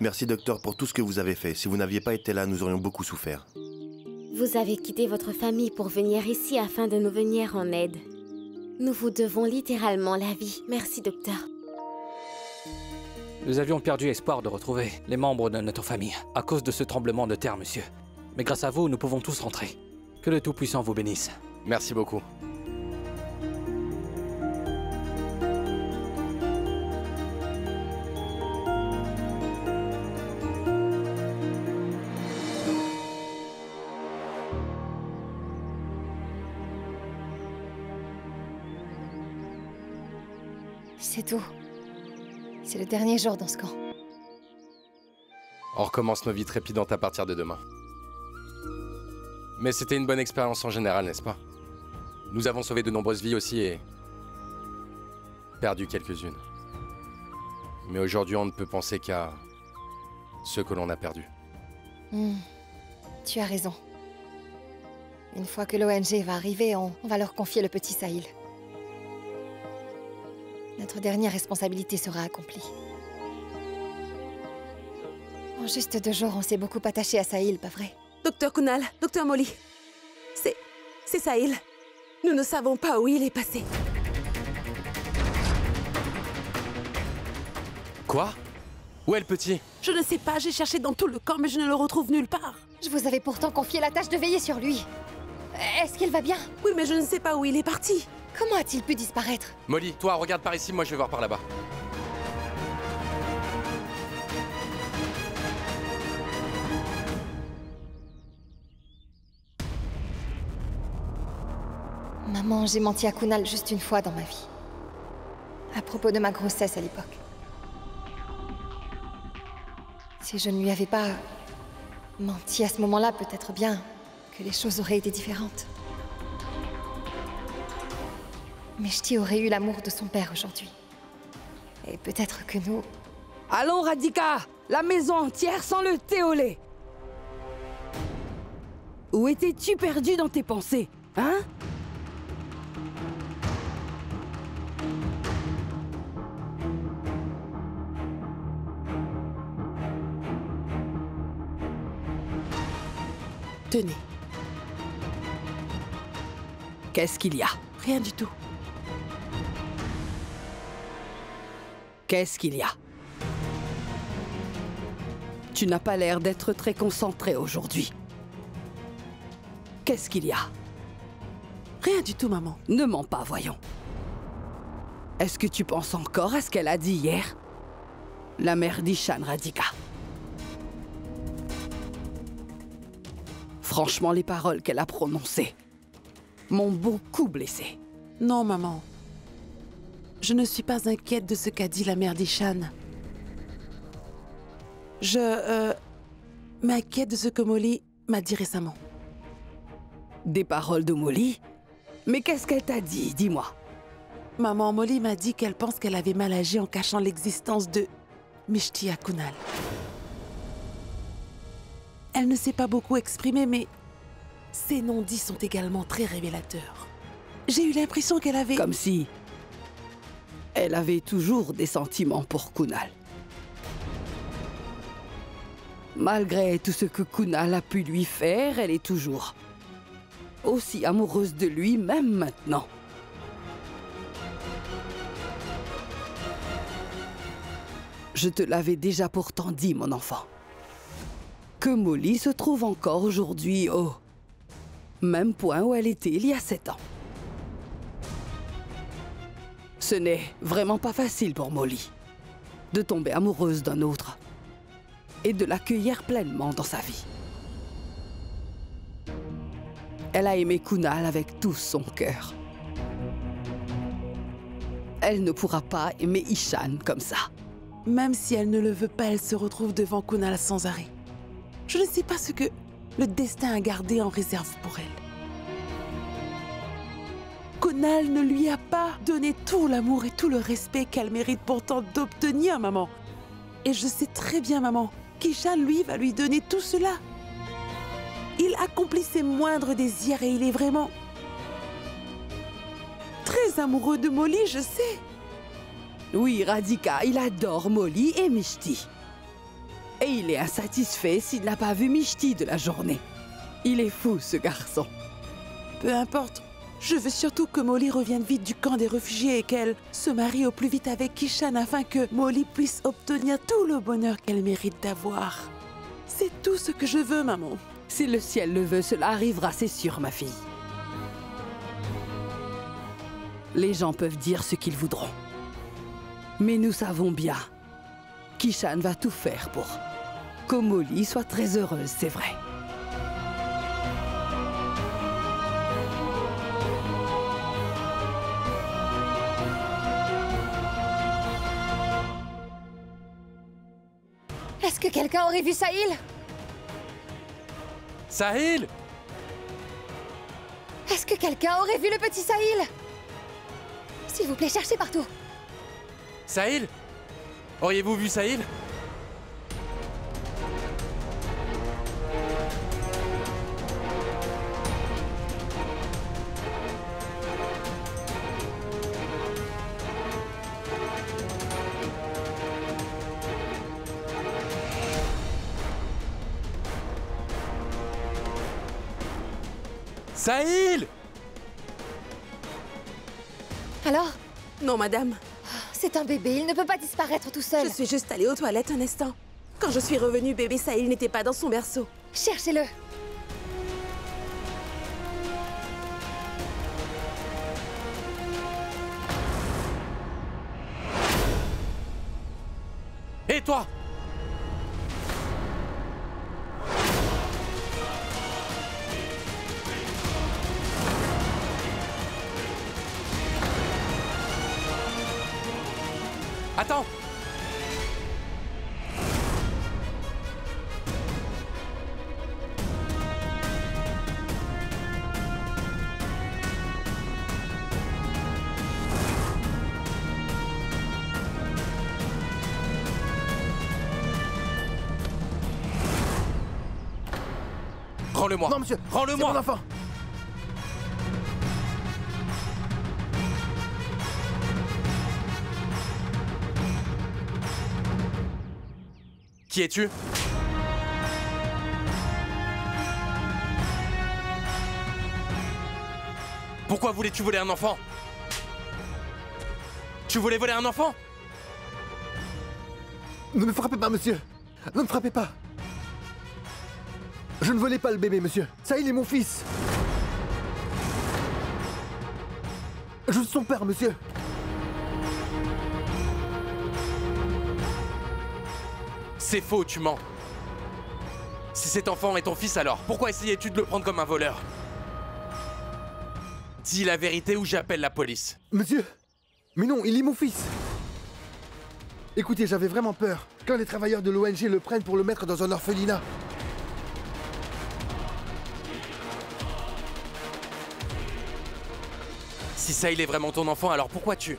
Merci docteur pour tout ce que vous avez fait. Si vous n'aviez pas été là, nous aurions beaucoup souffert. Vous avez quitté votre famille pour venir ici afin de nous venir en aide. Nous vous devons littéralement la vie. Merci docteur. Nous avions perdu espoir de retrouver les membres de notre famille à cause de ce tremblement de terre, monsieur. Mais grâce à vous, nous pouvons tous rentrer. Que le Tout-Puissant vous bénisse. Merci beaucoup. C'est tout. C'est le dernier jour dans ce camp. On recommence nos vies trépidantes à partir de demain. Mais c'était une bonne expérience en général, n'est-ce pas? Nous avons sauvé de nombreuses vies aussi et perdu quelques-unes. Mais aujourd'hui, on ne peut penser qu'à ceux que l'on a perdus. Tu as raison. Une fois que l'ONG va arriver, on va leur confier le petit Sahil. Notre dernière responsabilité sera accomplie. En juste 2 jours, on s'est beaucoup attaché à Sahil, pas vrai? Docteur Kunal, Docteur Molly, c'est Sahil. Nous ne savons pas où il est passé. Quoi? Où est le petit? Je ne sais pas, j'ai cherché dans tout le camp, mais je ne le retrouve nulle part. Je vous avais pourtant confié la tâche de veiller sur lui. Est-ce qu'il va bien? Oui, mais je ne sais pas où il est parti. Comment a-t-il pu disparaître? Molly, toi, regarde par ici, moi je vais voir par là-bas. Maman, j'ai menti à Kunal juste une fois dans ma vie. À propos de ma grossesse à l'époque. Si je ne lui avais pas menti à ce moment-là, peut-être bien que les choses auraient été différentes. Mishti aurait eu l'amour de son père aujourd'hui. Et peut-être que nous... Allons, Radhika! La maison entière sent le thé au lait! Où étais-tu perdu dans tes pensées, hein? Tenez. Qu'est-ce qu'il y a? Rien du tout. Qu'est-ce qu'il y a? Tu n'as pas l'air d'être très concentré aujourd'hui. Qu'est-ce qu'il y a? Rien du tout, maman. Ne mens pas, voyons. Est-ce que tu penses encore à ce qu'elle a dit hier? La mère d'Ishan, Radhika. Franchement, les paroles qu'elle a prononcées m'ont beaucoup blessée. Non, maman. Je ne suis pas inquiète de ce qu'a dit la mère d'Ishan. Je m'inquiète de ce que Molly m'a dit récemment. Des paroles de Molly? Mais qu'est-ce qu'elle t'a dit, dis-moi? Maman, Molly m'a dit qu'elle pense qu'elle avait mal agi en cachant l'existence de Mishti à Kunal. Elle ne s'est pas beaucoup exprimée, mais ses non-dits sont également très révélateurs. J'ai eu l'impression qu'elle avait... Comme si elle avait toujours des sentiments pour Kunal. Malgré tout ce que Kunal a pu lui faire, elle est toujours aussi amoureuse de lui, même maintenant. Je te l'avais déjà pourtant dit, mon enfant, que Molly se trouve encore aujourd'hui au même point où elle était il y a 7 ans. Ce n'est vraiment pas facile pour Molly de tomber amoureuse d'un autre et de l'accueillir pleinement dans sa vie. Elle a aimé Kunal avec tout son cœur. Elle ne pourra pas aimer Ishan comme ça. Même si elle ne le veut pas, elle se retrouve devant Kunal sans arrêt. Je ne sais pas ce que le destin a gardé en réserve pour elle. Kunal ne lui a pas donné tout l'amour et tout le respect qu'elle mérite pourtant d'obtenir, maman. Et je sais très bien, maman, qu'Ishan, lui, va lui donner tout cela. Il accomplit ses moindres désirs et il est vraiment très amoureux de Molly, je sais. Oui, Radhika, il adore Molly et Mishti. Et il est insatisfait s'il n'a pas vu Mishti de la journée. Il est fou, ce garçon. Peu importe. Je veux surtout que Molly revienne vite du camp des réfugiés et qu'elle se marie au plus vite avec Kishan afin que Molly puisse obtenir tout le bonheur qu'elle mérite d'avoir. C'est tout ce que je veux, maman. Si le ciel le veut, cela arrivera, c'est sûr, ma fille. Les gens peuvent dire ce qu'ils voudront. Mais nous savons bien qu'Ishan va tout faire pour que Molly soit très heureuse, c'est vrai. Est-ce que quelqu'un aurait vu Sahil? Sahil! Est-ce que quelqu'un aurait vu le petit Sahil? S'il vous plaît, cherchez partout. Sahil? Auriez-vous vu Sahil? Sahil! Alors? Non, madame. C'est un bébé, il ne peut pas disparaître tout seul. Je suis juste allée aux toilettes un instant. Quand je suis revenue, bébé Sahil n'était pas dans son berceau. Cherchez-le. Et toi? Attends! Rends-le-moi! Non, monsieur! Rends-le-moi! C'est mon enfant! Qui es-tu? Pourquoi voulais-tu voler un enfant? Tu voulais voler un enfant? Ne me frappez pas, monsieur! Ne me frappez pas! Je ne volais pas le bébé, monsieur. Sahil est mon fils. Je suis son père, monsieur. C'est faux, tu mens. Si cet enfant est ton fils alors, pourquoi essayais-tu de le prendre comme un voleur? Dis la vérité ou j'appelle la police. Monsieur! Mais non, il est mon fils. Écoutez, j'avais vraiment peur quand les travailleurs de l'ONG le prennent pour le mettre dans un orphelinat. Si Sahil est vraiment ton enfant, alors pourquoi tu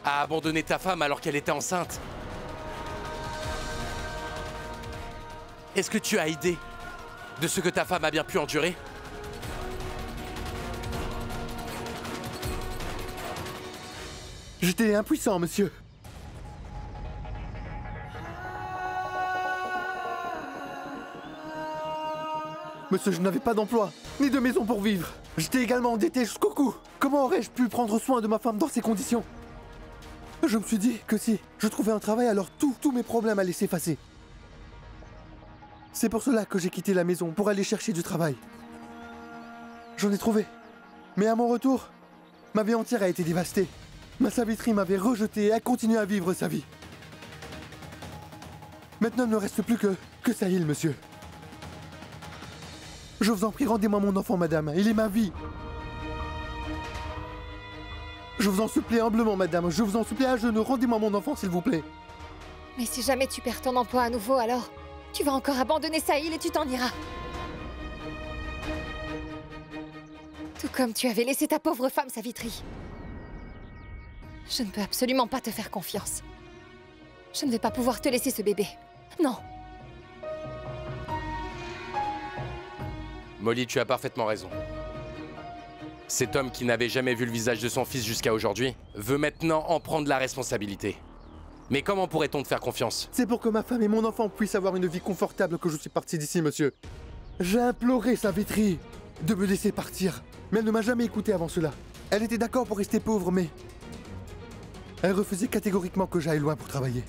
as abandonné ta femme alors qu'elle était enceinte? Est-ce que tu as idée de ce que ta femme a bien pu endurer? J'étais impuissant, monsieur. Monsieur, je n'avais pas d'emploi, ni de maison pour vivre. J'étais également endetté jusqu'au cou. Comment aurais-je pu prendre soin de ma femme dans ces conditions? Je me suis dit que si je trouvais un travail, alors tous mes problèmes allaient s'effacer. C'est pour cela que j'ai quitté la maison, pour aller chercher du travail. J'en ai trouvé. Mais à mon retour, ma vie entière a été dévastée. Ma Savitri m'avait rejeté et a continué à vivre sa vie. Maintenant, il ne reste plus que Sahil, monsieur. Je vous en prie, rendez-moi mon enfant, madame. Il est ma vie. Je vous en supplie humblement, madame. Je vous en supplie à genoux. Rendez-moi mon enfant, s'il vous plaît. Mais si jamais tu perds ton emploi à nouveau, alors tu vas encore abandonner Sahil et tu t'en iras. Tout comme tu avais laissé ta pauvre femme Savitri. Je ne peux absolument pas te faire confiance. Je ne vais pas pouvoir te laisser ce bébé. Non. Molly, tu as parfaitement raison. Cet homme qui n'avait jamais vu le visage de son fils jusqu'à aujourd'hui veut maintenant en prendre la responsabilité. Mais comment pourrait-on te faire confiance? C'est pour que ma femme et mon enfant puissent avoir une vie confortable que je suis parti d'ici, monsieur. J'ai imploré Savitri de me laisser partir, mais elle ne m'a jamais écouté avant cela. Elle était d'accord pour rester pauvre, mais... elle refusait catégoriquement que j'aille loin pour travailler.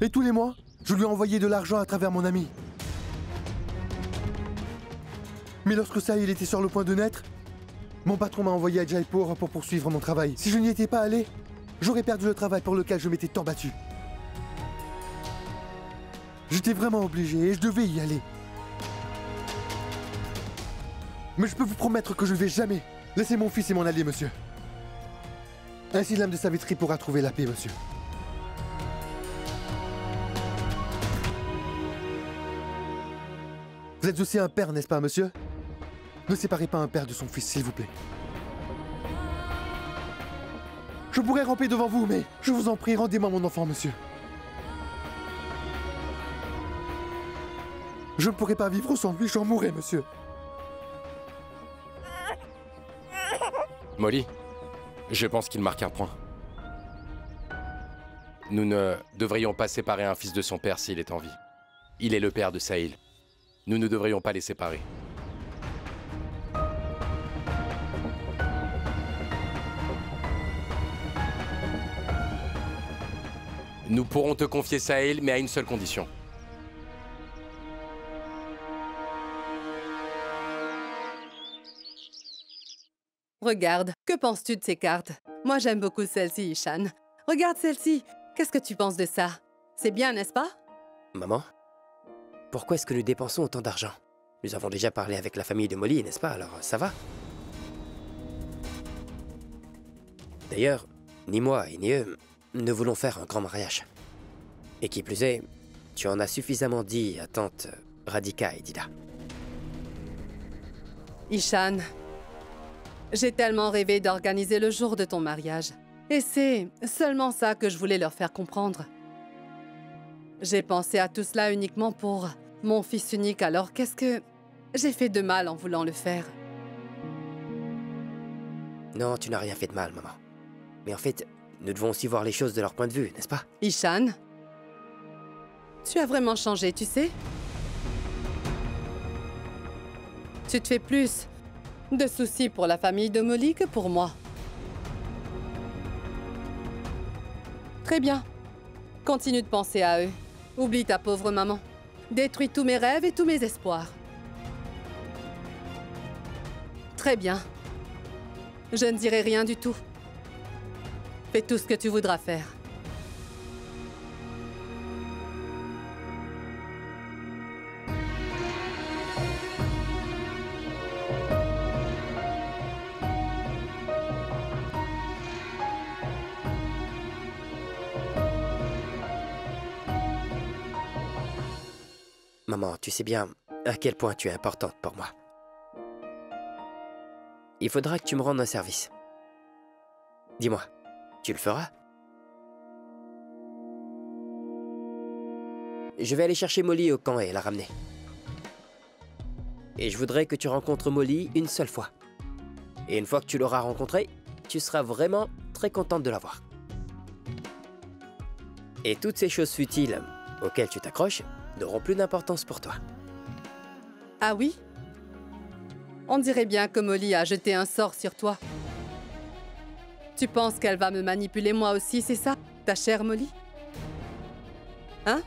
Et tous les mois, je lui envoyais de l'argent à travers mon ami. Mais lorsque Sahil était sur le point de naître, mon patron m'a envoyé à Jaipur pour poursuivre mon travail. Si je n'y étais pas allé, j'aurais perdu le travail pour lequel je m'étais tant battu. J'étais vraiment obligé et je devais y aller. Mais je peux vous promettre que je ne vais jamais laisser mon fils et mon allié, monsieur. Ainsi l'âme de Savitri pourra trouver la paix, monsieur. Vous êtes aussi un père, n'est-ce pas, monsieur? Ne séparez pas un père de son fils, s'il vous plaît. Je pourrais ramper devant vous, mais je vous en prie, rendez-moi mon enfant, monsieur. Je ne pourrais pas vivre sans lui, j'en mourrai, monsieur. Molly, je pense qu'il marque un point. Nous ne devrions pas séparer un fils de son père s'il est en vie. Il est le père de Sahil. Nous ne devrions pas les séparer. Nous pourrons te confier Sahil, mais à une seule condition. Regarde, que penses-tu de ces cartes? Moi, j'aime beaucoup celle-ci, Ishan. Regarde celle-ci. Qu'est-ce que tu penses de ça? C'est bien, n'est-ce pas? Maman, pourquoi est-ce que nous dépensons autant d'argent? Nous avons déjà parlé avec la famille de Molly, n'est-ce pas? Alors, ça va? D'ailleurs, ni moi et ni eux ne voulons faire un grand mariage. Et qui plus est, tu en as suffisamment dit à tante Radhika et Dida. Ishan, j'ai tellement rêvé d'organiser le jour de ton mariage. Et c'est seulement ça que je voulais leur faire comprendre. J'ai pensé à tout cela uniquement pour mon fils unique, alors qu'est-ce que j'ai fait de mal en voulant le faire? Non, tu n'as rien fait de mal, maman. Mais en fait, nous devons aussi voir les choses de leur point de vue, n'est-ce pas? Ishan, tu as vraiment changé, tu sais? Tu te fais plus de soucis pour la famille de Molly que pour moi. Très bien. Continue de penser à eux. Oublie ta pauvre maman. Détruis tous mes rêves et tous mes espoirs. Très bien. Je ne dirai rien du tout. Fais tout ce que tu voudras faire. Maman, tu sais bien à quel point tu es importante pour moi. Il faudra que tu me rendes un service. Dis-moi, tu le feras? Je vais aller chercher Molly au camp et la ramener. Et je voudrais que tu rencontres Molly une seule fois. Et une fois que tu l'auras rencontrée, tu seras vraiment très contente de la voir. Et toutes ces choses futiles auxquelles tu t'accroches n'auront plus d'importance pour toi. Ah oui? On dirait bien que Molly a jeté un sort sur toi. Tu penses qu'elle va me manipuler moi aussi, c'est ça, ta chère Molly? Hein?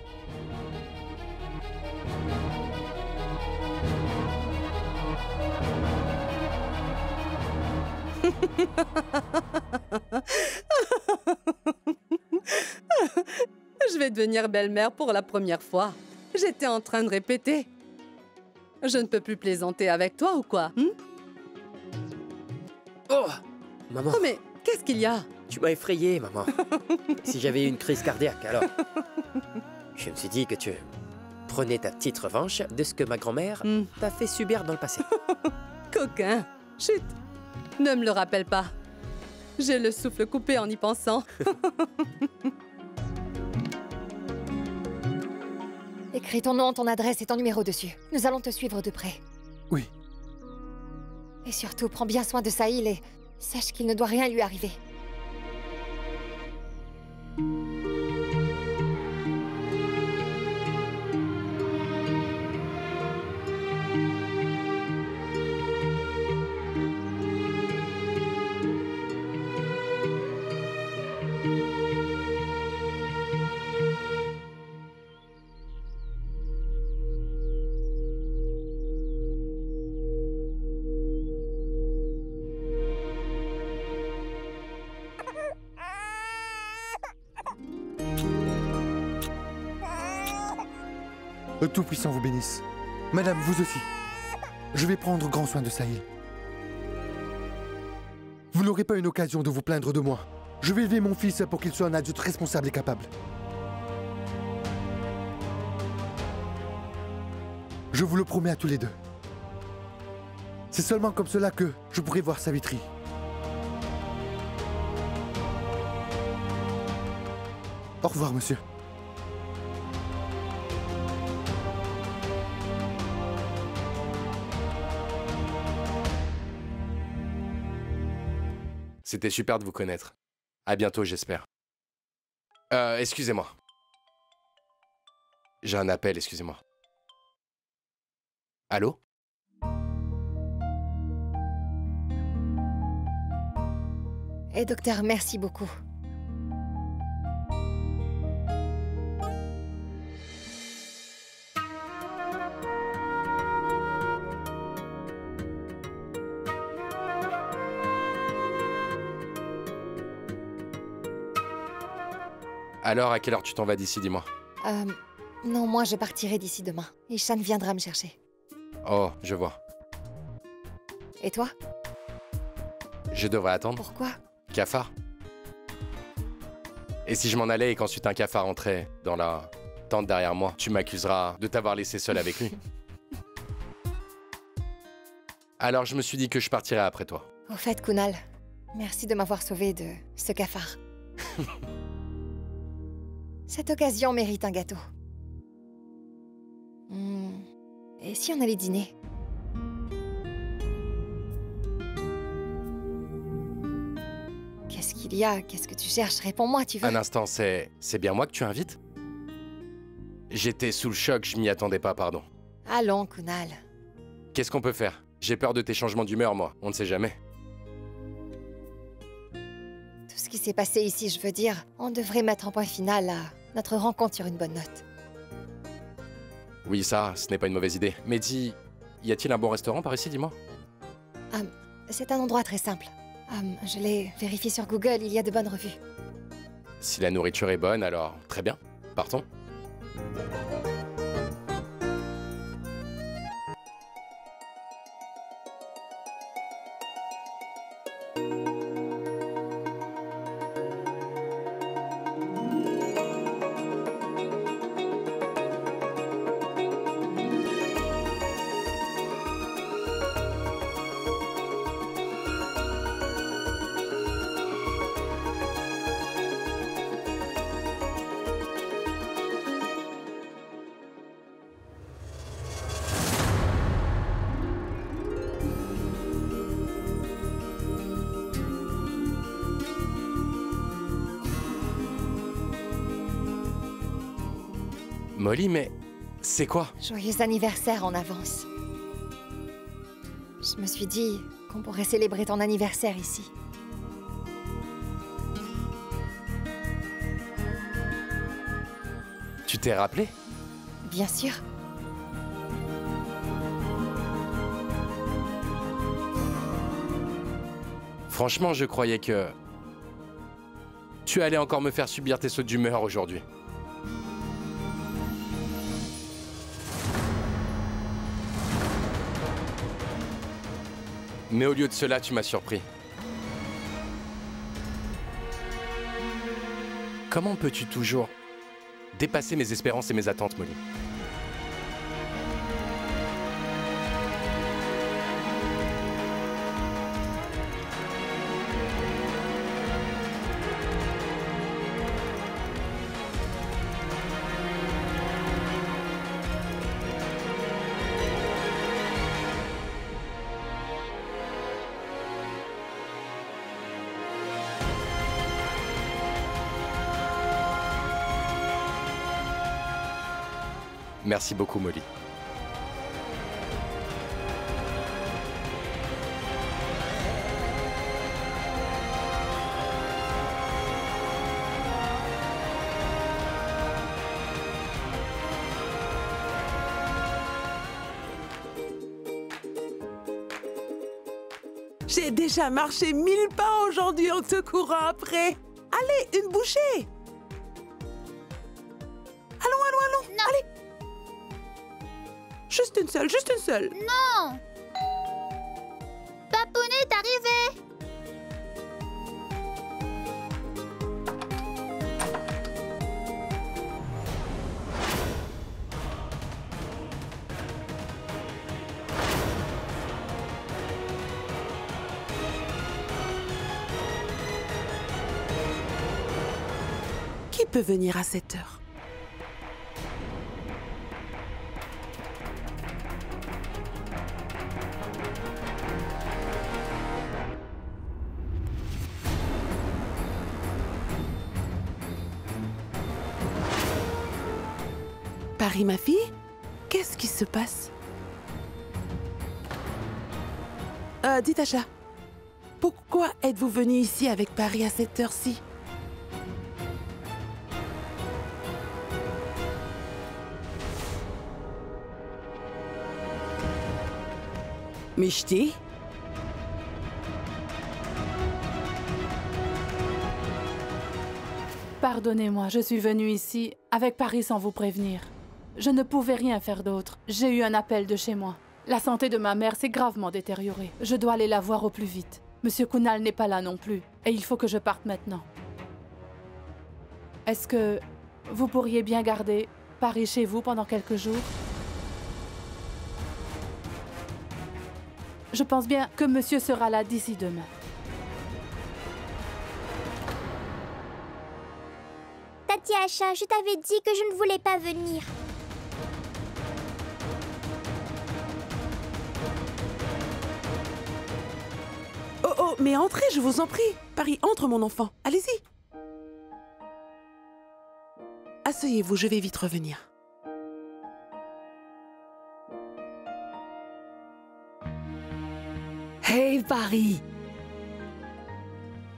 Je vais devenir belle-mère pour la première fois. J'étais en train de répéter. Je ne peux plus plaisanter avec toi ou quoi? Oh! Maman! Oh mais qu'est-ce qu'il y a? Tu m'as effrayée, maman. Si j'avais eu une crise cardiaque, alors... Je me suis dit que tu prenais ta petite revanche de ce que ma grand-mère t'a fait subir dans le passé. Coquin! Chut! Ne me le rappelle pas. J'ai le souffle coupé en y pensant. Écris ton nom, ton adresse et ton numéro dessus. Nous allons te suivre de près. Oui. Et surtout, prends bien soin de Sahil et sache qu'il ne doit rien lui arriver. Le Tout-Puissant vous bénisse. Madame, vous aussi. Je vais prendre grand soin de Sahil. Vous n'aurez pas une occasion de vous plaindre de moi. Je vais élever mon fils pour qu'il soit un adulte responsable et capable. Je vous le promets à tous les deux. C'est seulement comme cela que je pourrai voir Savitri. Au revoir, monsieur. C'était super de vous connaître. À bientôt, j'espère. Excusez-moi. J'ai un appel, excusez-moi. Allô? Et docteur, merci beaucoup. Alors, à quelle heure tu t'en vas d'ici, dis-moi? Non, moi je partirai d'ici demain. Ishan viendra me chercher. Oh, je vois. Et toi? Je devrais attendre. Pourquoi? Cafard? Et si je m'en allais et qu'ensuite un cafard entrait dans la tente derrière moi, tu m'accuseras de t'avoir laissé seul avec lui. Alors je me suis dit que je partirais après toi. Au fait, Kunal, merci de m'avoir sauvé de ce cafard. Cette occasion mérite un gâteau. Et si on allait dîner? Qu'est-ce qu'il y a? Qu'est-ce que tu cherches? Réponds-moi, tu veux? Un instant, c'est bien moi que tu invites? J'étais sous le choc, je m'y attendais pas, pardon. Allons, Kunal. Qu'est-ce qu'on peut faire? J'ai peur de tes changements d'humeur, moi. On ne sait jamais. Tout ce qui s'est passé ici, je veux dire, on devrait mettre un point final à notre rencontre sur une bonne note. Oui, ça, ce n'est pas une mauvaise idée. Mais dis, y a-t-il un bon restaurant par ici, dis-moi? C'est un endroit très simple. Je l'ai vérifié sur Google, il y a de bonnes revues. Si la nourriture est bonne, alors très bien. Partons. Molly, mais c'est quoi? Joyeux anniversaire en avance. Je me suis dit qu'on pourrait célébrer ton anniversaire ici. Tu t'es rappelé? Bien sûr. Franchement, je croyais que... tu allais encore me faire subir tes sautes d'humeur aujourd'hui. Mais au lieu de cela, tu m'as surpris. Comment peux-tu toujours dépasser mes espérances et mes attentes, Molly? Merci beaucoup, Molly. J'ai déjà marché 1000 pas aujourd'hui en te courant après. Allez, une bouchée. Allons. Non. Allez. Juste une seule. Non! Papounet est arrivé! Qui peut venir à cette heure? Paris, ma fille? Qu'est-ce qui se passe? Dites Asha, pourquoi êtes-vous venue ici avec Paris à cette heure-ci? Mishti? Pardonnez-moi, je suis venue ici avec Paris sans vous prévenir. Je ne pouvais rien faire d'autre. J'ai eu un appel de chez moi. La santé de ma mère s'est gravement détériorée. Je dois aller la voir au plus vite. Monsieur Kunal n'est pas là non plus, et il faut que je parte maintenant. Est-ce que vous pourriez bien garder Paris chez vous pendant quelques jours? Je pense bien que monsieur sera là d'ici demain. Tati Asha, je t'avais dit que je ne voulais pas venir. Oh, mais entrez, je vous en prie. Paris, entre, mon enfant. Allez-y. Asseyez-vous, je vais vite revenir. Hey, Paris!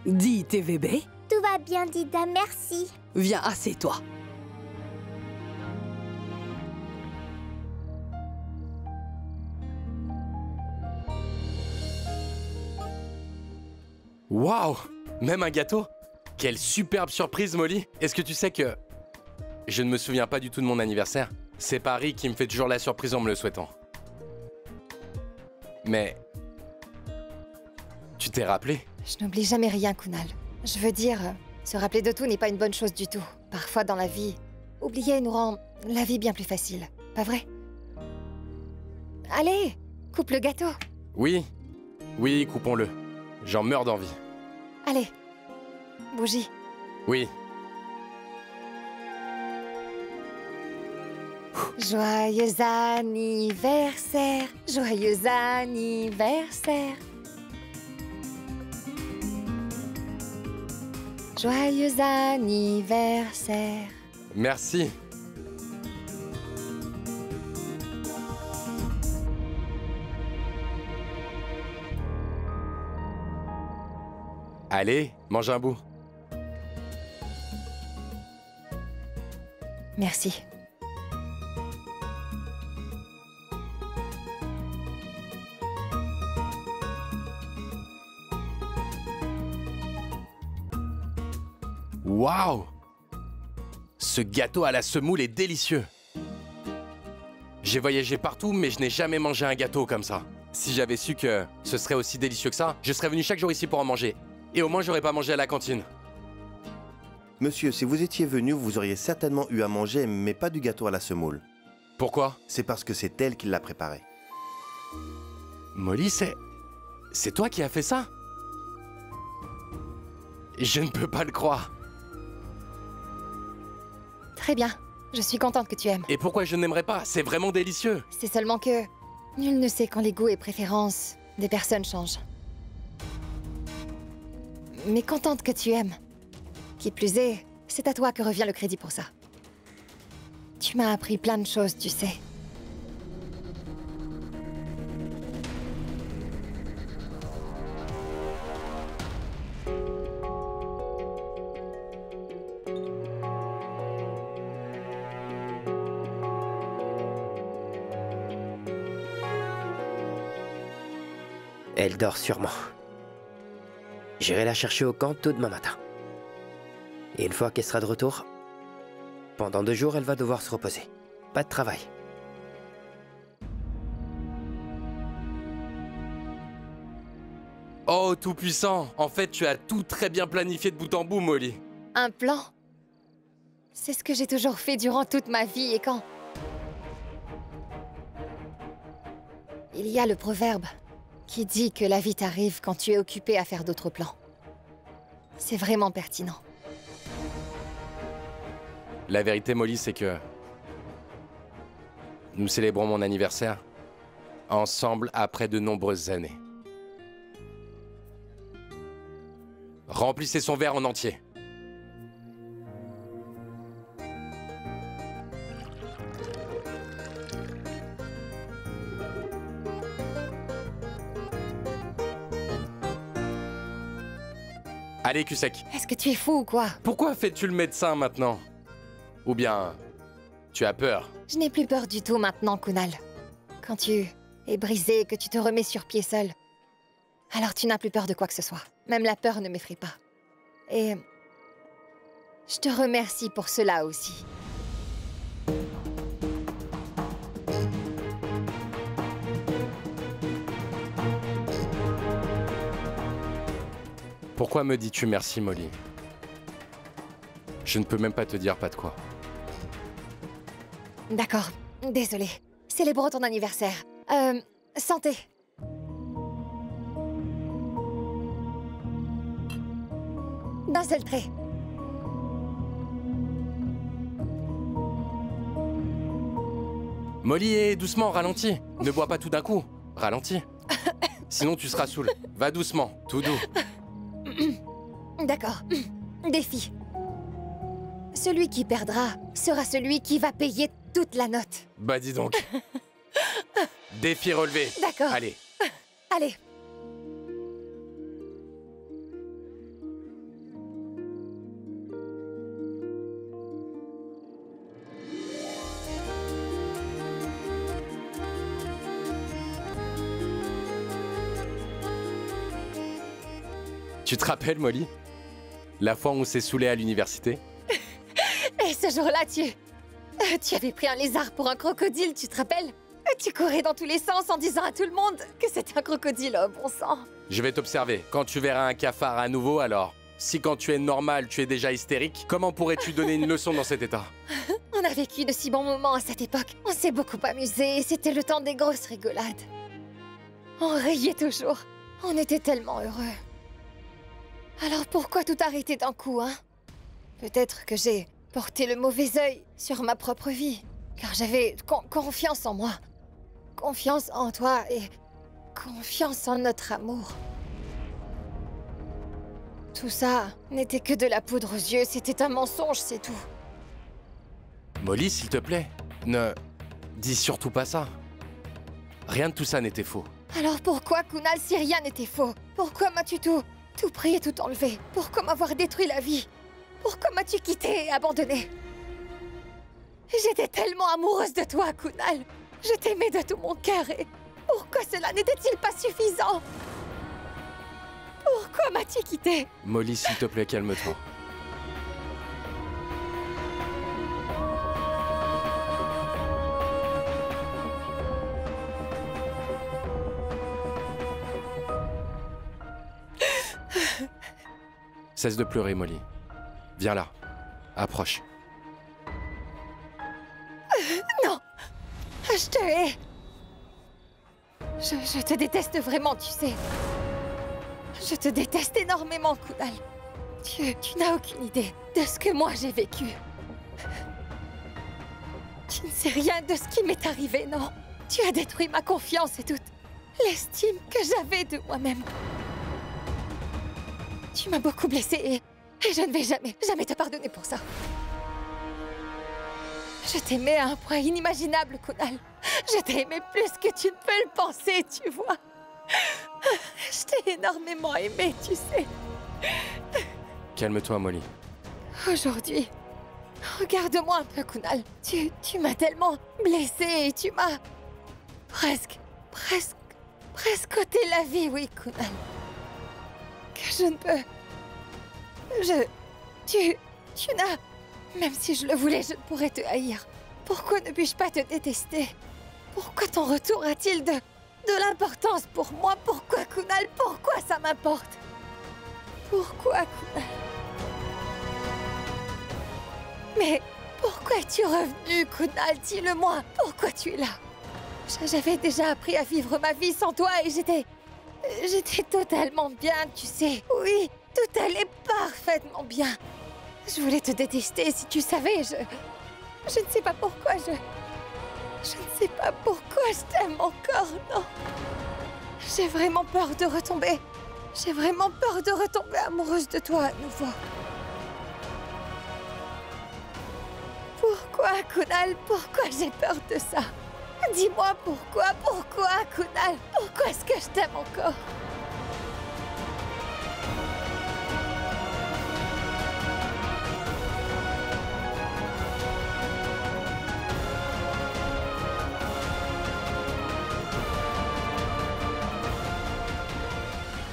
Dis, t'es bébé? Tout va bien, Dida, merci. Viens, assieds-toi. Waouh! Même un gâteau? Quelle superbe surprise, Molly! Est-ce que tu sais que... Je ne me souviens pas du tout de mon anniversaire. C'est Paris qui me fait toujours la surprise en me le souhaitant. Mais... Tu t'es rappelé? Je n'oublie jamais rien, Kunal. Je veux dire, se rappeler de tout n'est pas une bonne chose du tout. Parfois dans la vie, oublier nous rend la vie bien plus facile. Pas vrai? Allez, coupe le gâteau. Oui. Oui, coupons-le. J'en meurs d'envie. Allez, bougie. Oui. Joyeux anniversaire, joyeux anniversaire. Joyeux anniversaire. Merci. Allez, mange un bout. Merci. Waouh! Ce gâteau à la semoule est délicieux. J'ai voyagé partout, mais je n'ai jamais mangé un gâteau comme ça. Si j'avais su que ce serait aussi délicieux que ça, je serais venu chaque jour ici pour en manger. Et au moins, j'aurais pas mangé à la cantine. Monsieur, si vous étiez venu, vous auriez certainement eu à manger, mais pas du gâteau à la semoule. Pourquoi? C'est parce que c'est elle qui l'a préparé. Molly, c'est toi qui as fait ça? Je ne peux pas le croire. Très bien. Je suis contente que tu aimes. Et pourquoi je n'aimerais pas? C'est vraiment délicieux. C'est seulement que nul ne sait quand les goûts et préférences des personnes changent. Mais contente que tu aimes. Qui plus est, c'est à toi que revient le crédit pour ça. Tu Tu m'as appris plein de choses, tu sais. Elle dort sûrement. J'irai la chercher au camp tôt demain matin. Et une fois qu'elle sera de retour, pendant 2 jours, elle va devoir se reposer. Pas de travail. Oh, tout-puissant! En fait, tu as tout très bien planifié de bout en bout, Molly. Un plan? C'est ce que j'ai toujours fait durant toute ma vie et quand... Il y a le proverbe qui dit que la vie t'arrive quand tu es occupé à faire d'autres plans. C'est vraiment pertinent. La vérité, Molly, c'est que... nous célébrons mon anniversaire ensemble après de nombreuses années. Remplissez son verre en entier. Allez, cul sec. Est-ce que tu es fou ou quoi? Pourquoi fais-tu le médecin maintenant? Ou bien, tu as peur? Je n'ai plus peur du tout maintenant, Kunal. Quand tu es brisé et que tu te remets sur pied seul, alors tu n'as plus peur de quoi que ce soit. Même la peur ne m'effraie pas. Et je te remercie pour cela aussi. Pourquoi me dis-tu merci, Molly? Je ne peux même pas te dire pas de quoi. D'accord, désolée. Célébrons ton anniversaire. Santé. D'un seul trait. Molly, et doucement, ralentis. Ne bois pas tout d'un coup. Ralentis. Sinon, tu seras saoul. Va doucement, tout doux. D'accord. Défi. Celui qui perdra sera celui qui va payer toute la note. Bah dis donc. Défi relevé. D'accord. Allez. Allez. Tu te rappelles, Molly? La fois où on s'est saoulé à l'université? Et ce jour-là, tu avais pris un lézard pour un crocodile, tu te rappelles? Tu courais dans tous les sens en disant à tout le monde que c'était un crocodile, oh bon sang. Je vais t'observer. Quand tu verras un cafard à nouveau, alors... Si quand tu es normal, tu es déjà hystérique, comment pourrais-tu donner une leçon dans cet état? On a vécu de si bons moments à cette époque. On s'est beaucoup amusé et c'était le temps des grosses rigolades. On riait toujours. On était tellement heureux. Alors pourquoi tout arrêter d'un coup, hein? Peut-être que j'ai porté le mauvais œil sur ma propre vie, car j'avais confiance en moi, confiance en toi et confiance en notre amour. Tout ça n'était que de la poudre aux yeux, c'était un mensonge, c'est tout. Molly, s'il te plaît, ne dis surtout pas ça. Rien de tout ça n'était faux. Alors pourquoi, Kunal, si rien n'était faux? Pourquoi m'as-tu tout pris et tout enlevé? Pourquoi m'avoir détruit la vie? Pourquoi m'as-tu quitté et abandonné? J'étais tellement amoureuse de toi, Kunal. Je t'aimais de tout mon cœur et pourquoi cela n'était-il pas suffisant? Pourquoi m'as-tu quitté? Molly, s'il te plaît, calme-toi. Cesse de pleurer, Molly. Viens là. Approche. Non! Je te hais! Je te déteste vraiment, tu sais. Je te déteste énormément, Kunal. Tu n'as aucune idée de ce que moi j'ai vécu. Tu ne sais rien de ce qui m'est arrivé, non? Tu as détruit ma confiance et toute l'estime que j'avais de moi-même. Tu m'as beaucoup blessée et je ne vais jamais te pardonner pour ça. Je t'aimais à un point inimaginable, Kunal. Je t'ai aimé plus que tu ne peux le penser, tu vois. Je t'ai énormément aimé, tu sais. Calme-toi, Molly. Aujourd'hui, regarde-moi un peu, Kunal. Tu m'as tellement blessée et tu m'as presque ôté la vie, oui, Kunal. Que je ne peux... Tu n'as... Même si je le voulais, je ne pourrais te haïr. Pourquoi ne puis-je pas te détester? Pourquoi ton retour a-t-il de l'importance pour moi? Pourquoi, Kunal? Pourquoi ça m'importe? Pourquoi, Kunal? Mais pourquoi es-tu revenu, Kunal? Dis-le-moi. Pourquoi tu es là? J'avais déjà appris à vivre ma vie sans toi et j'étais totalement bien, tu sais. Oui, tout allait parfaitement bien. Je voulais te détester si tu savais. Je ne sais pas pourquoi je ne sais pas pourquoi je t'aime encore, non. J'ai vraiment peur de retomber. J'ai vraiment peur de retomber amoureuse de toi à nouveau. Pourquoi, Kunal? Pourquoi j'ai peur de ça? Dis-moi pourquoi, Kunal? Pourquoi est-ce que je t'aime encore?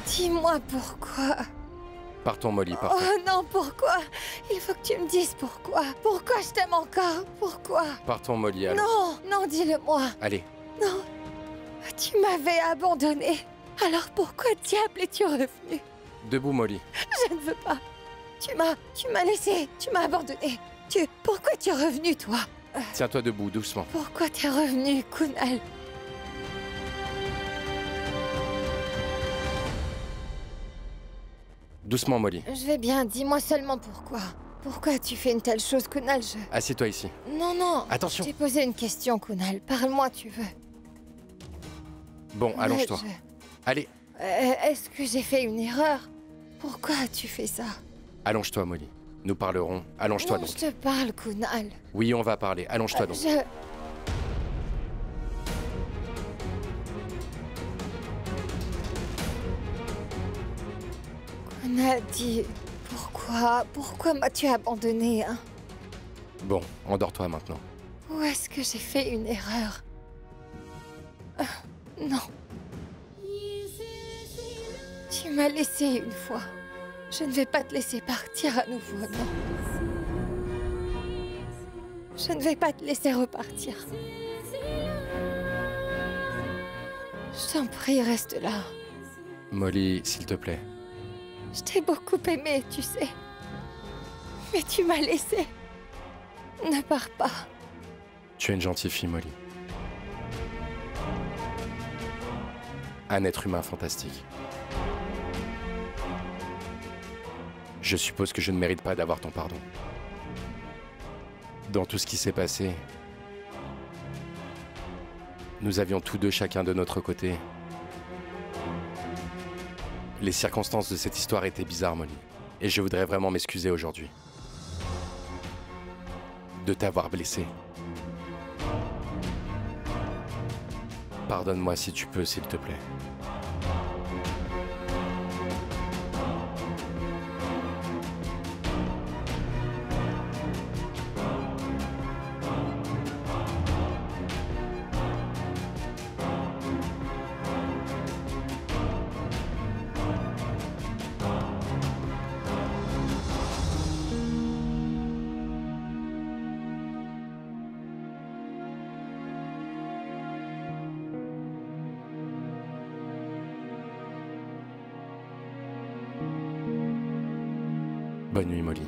Dis-moi pourquoi. Partons, Molly, partons. Oh non, pourquoi? Il faut que tu me dises pourquoi. Pourquoi je t'aime encore? Pourquoi? Partons, Molly, allons. Non, non, dis-le-moi. Allez. Non, tu m'avais abandonnée. Alors pourquoi diable es-tu revenu? Debout, Molly. Je ne veux pas. Tu m'as laissé, tu m'as abandonnée. Pourquoi tu es revenu, toi? Tiens-toi debout, doucement. Pourquoi t'es revenu, Kunal? Doucement, Molly. Je vais bien, dis-moi seulement pourquoi. Pourquoi tu fais une telle chose, Kunal? Assieds-toi ici. Non, non. Attention. Je t'ai posé une question, Kunal. Parle-moi, tu veux. Bon, allonge-toi. Allez. Est-ce que j'ai fait une erreur? Pourquoi as-tu fait ça? Allonge-toi, Molly. Nous parlerons. Allonge-toi non, donc. Je te parle, Kunal. Oui, on va parler. Allonge-toi donc. Kunal, dis... Pourquoi m'as-tu abandonné, hein? Bon, endors-toi maintenant. Où est-ce que j'ai fait une erreur? Non. Tu m'as laissé une fois. Je ne vais pas te laisser partir à nouveau, non. Je ne vais pas te laisser repartir. Je t'en prie, reste là. Molly, s'il te plaît. Je t'ai beaucoup aimé, tu sais. Mais tu m'as laissé. Ne pars pas. Tu es une gentille fille, Molly. Un être humain fantastique. Je suppose que je ne mérite pas d'avoir ton pardon. Dans tout ce qui s'est passé, nous avions tous deux chacun de notre côté. Les circonstances de cette histoire étaient bizarres, Molly. Et je voudrais vraiment m'excuser aujourd'hui. De t'avoir blessé. Pardonne-moi si tu peux, s'il te plaît. Bonne nuit, Molly.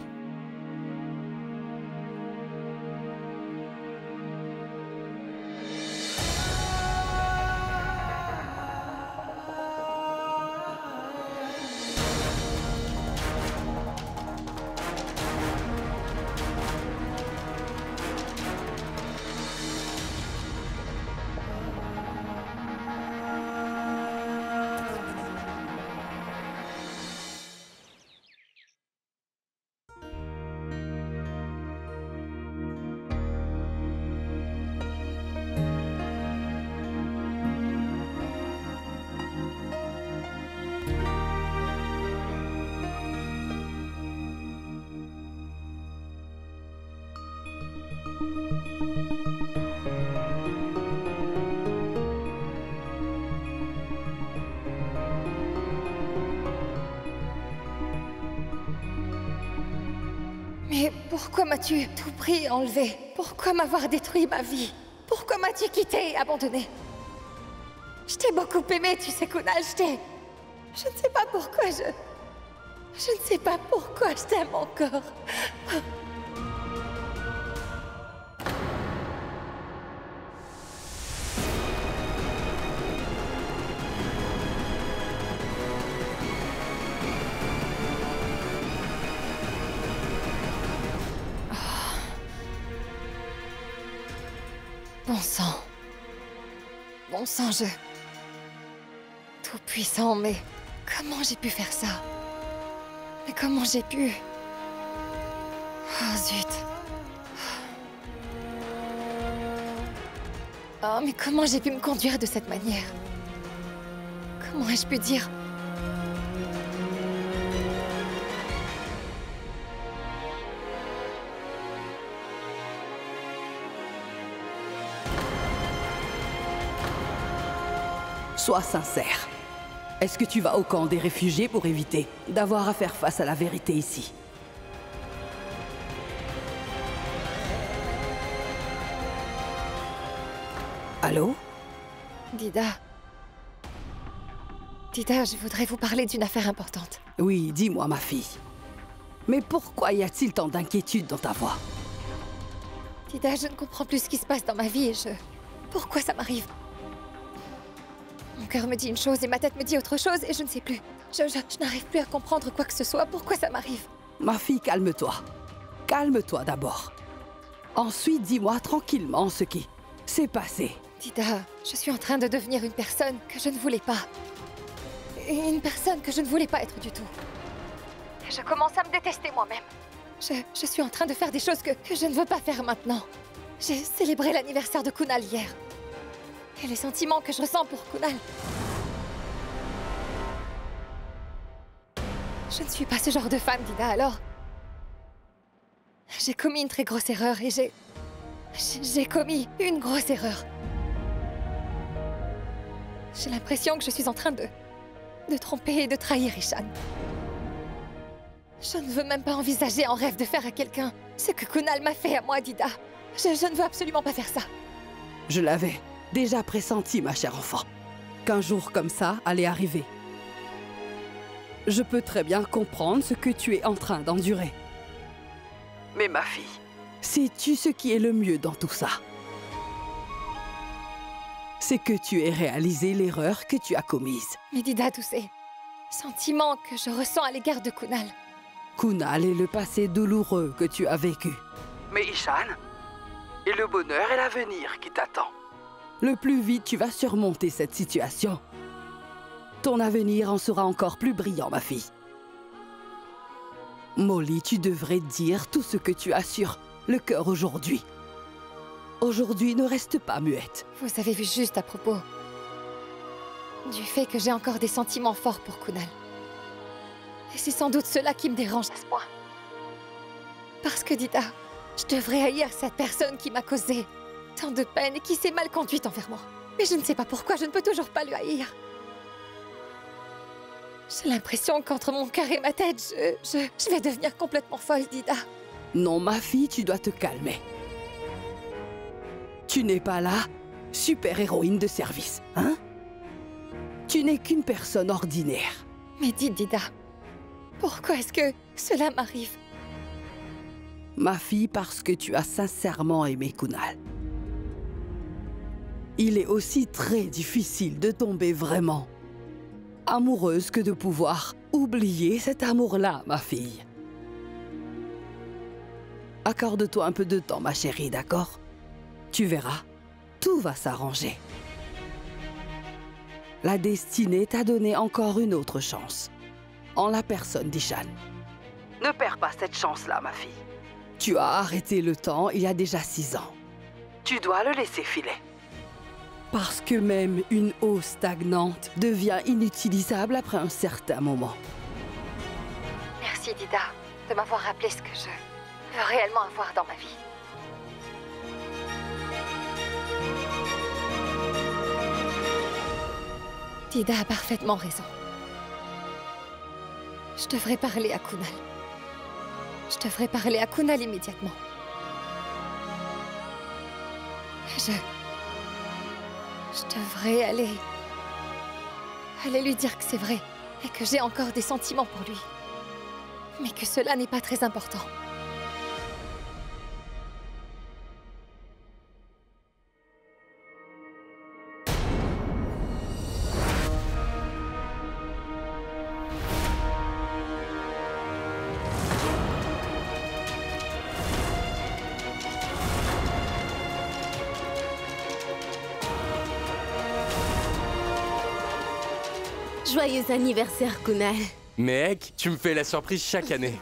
Mais pourquoi m'as-tu tout pris et enlevé? Pourquoi m'avoir détruit ma vie? Pourquoi m'as-tu quitté et abandonné? Je t'ai beaucoup aimé, tu sais, Kunal, je ne sais pas pourquoi je ne sais pas pourquoi je t'aime encore. Bon sang. Bon sang, je... Tout puissant, mais comment j'ai pu faire ça? Mais comment j'ai pu... Oh zut. Oh, mais comment j'ai pu me conduire de cette manière? Comment ai-je pu dire... Sois sincère. Est-ce que tu vas au camp des réfugiés pour éviter d'avoir à faire face à la vérité ici? Allô? Dida... Dida, je voudrais vous parler d'une affaire importante. Oui, dis-moi, ma fille. Mais pourquoi y a-t-il tant d'inquiétude dans ta voix? Dida, je ne comprends plus ce qui se passe dans ma vie et Pourquoi ça m'arrive? Mon cœur me dit une chose et ma tête me dit autre chose et je ne sais plus. Je n'arrive plus à comprendre quoi que ce soit. Pourquoi ça m'arrive? Ma fille, calme-toi. Calme-toi d'abord. Ensuite, dis-moi tranquillement ce qui s'est passé. Dida, je suis en train de devenir une personne que je ne voulais pas. Une personne que je ne voulais pas être du tout. Et je commence à me détester moi-même. Je suis en train de faire des choses que je ne veux pas faire maintenant. J'ai célébré l'anniversaire de Kunal hier. Et les sentiments que je ressens pour Kunal... Je ne suis pas ce genre de femme, Dida, alors... J'ai commis une très grosse erreur et j'ai commis une grosse erreur. J'ai l'impression que je suis en train de tromper et de trahir Ishan. Je ne veux même pas envisager en rêve de faire à quelqu'un ce que Kunal m'a fait à moi, Dida. Je ne veux absolument pas faire ça. Je l'avais déjà pressenti, ma chère enfant, qu'un jour comme ça allait arriver. Je peux très bien comprendre ce que tu es en train d'endurer. Mais ma fille, sais-tu ce qui est le mieux dans tout ça? C'est que tu aies réalisé l'erreur que tu as commise. Mais Dida, tous ces sentiments que je ressens à l'égard de Kunal. Kunal est le passé douloureux que tu as vécu. Mais Ishan est le bonheur et l'avenir qui t'attend. Le plus vite tu vas surmonter cette situation, ton avenir en sera encore plus brillant, ma fille. Molly, tu devrais dire tout ce que tu as sur le cœur aujourd'hui. Aujourd'hui, ne reste pas muette. Vous avez vu juste à propos du fait que j'ai encore des sentiments forts pour Kunal. Et c'est sans doute cela qui me dérange à ce point. Parce que Dida, je devrais haïr cette personne qui m'a causé tant de peine et qui s'est mal conduite envers moi. Mais je ne sais pas pourquoi je ne peux toujours pas le haïr. J'ai l'impression qu'entre mon cœur et ma tête, je vais devenir complètement folle, Dida. Non, ma fille, tu dois te calmer. Tu n'es pas là, super-héroïne de service, hein? Tu n'es qu'une personne ordinaire. Mais dis, Dida, pourquoi est-ce que cela m'arrive? Ma fille, parce que tu as sincèrement aimé Kunal. Il est aussi très difficile de tomber vraiment amoureuse que de pouvoir oublier cet amour-là, ma fille. Accorde-toi un peu de temps, ma chérie, d'accord? Tu verras, tout va s'arranger. La destinée t'a donné encore une autre chance, en la personne d'Ishan. Ne perds pas cette chance-là, ma fille. Tu as arrêté le temps il y a déjà 6 ans. Tu dois le laisser filer. Parce que même une eau stagnante devient inutilisable après un certain moment. Merci, Dida, de m'avoir rappelé ce que je veux réellement avoir dans ma vie. Dida a parfaitement raison. Je devrais parler à Kunal. Je devrais parler à Kunal immédiatement. Je devrais aller lui dire que c'est vrai et que j'ai encore des sentiments pour lui. Mais que cela n'est pas très important. Joyeux anniversaire, Kunal. Mec, tu me fais la surprise chaque année.